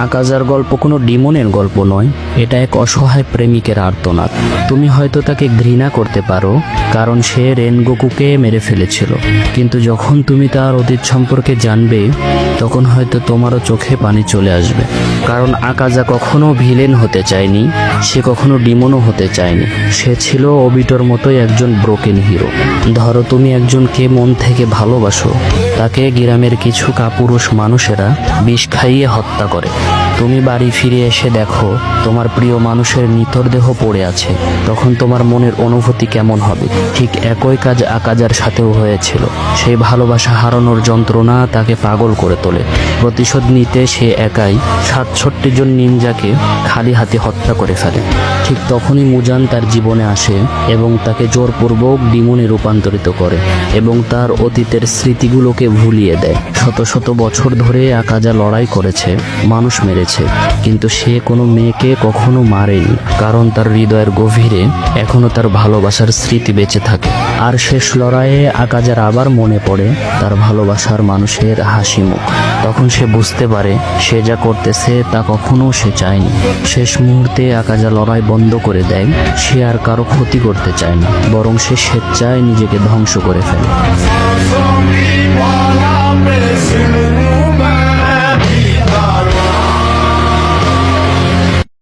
আকাজার গল্প কোনো ডিমনের গল্প নয়, এটা এক অসহায় প্রেমিকের আর্তনাদ। তুমি হয়তো তাকে ঘৃণা করতে পারো কারণ সে রেনগোকুকে মেরে ফেলেছিল, কিন্তু যখন তুমি তার অতীত সম্পর্কে জানবে তখন হয়তো তোমারও চোখে পানি চলে আসবে। কারণ আকাজা কখনো ভিলেন হতে চায়নি, সে কখনো ডিমনও হতে চায়নি। সে ছিল অবিটোর মতোই একজন ব্রোকেন হিরো। ধরো তুমি একজনকে মন থেকে ভালোবাসো, তাকে গ্রামের কিছু কাপুরুষ মানুষেরা বিষ খাইয়ে হত্যা করে। তুমি বাড়ি ফিরে এসে দেখো তোমার প্রিয় মানুষের নিথর দেহ পড়ে আছে, তখন তোমার মনের অনুভূতি কেমন হবে? ঠিক একই কাজ আকাজার সাথেও হয়েছিল। সেই ভালোবাসা হারানোর যন্ত্রণা তাকে পাগল করে তোলে। প্রতিশোধ নিতে সে একাই ৬৭ জন নিনজাকে খালি হাতে হত্যা করে ফেলে। ঠিক তখনই মুজান তার জীবনে আসে এবং তাকে জোরপূর্বক ডিমনে রূপান্তরিত করে এবং তার অতীতের স্মৃতিগুলোকে ভুলিয়ে দেয়। শত শত বছর ধরে আকাজা লড়াই করেছে, মানুষ মেরেছে, কিন্তু সে কোনো মেয়েকে কখনো মারেনি, কারণ তার হৃদয়ের গভীরে এখনো তার ভালোবাসার স্মৃতি বেঁচে থাকে। আর শেষ লড়াইয়ে আকাজার আবার মনে পড়ে তার ভালোবাসার মানুষের হাসি মুখ। তখন সে বুঝতে পারে সে যা করতেছে তা কখনো সে চায়নি। শেষ মুহূর্তে আকাজা লড়াই বন্ধ করে দেয়। সে আর কারো ক্ষতি করতে চায় না, বরং সে স্বেচ্ছায় নিজেকে ধ্বংস করে ফেলে।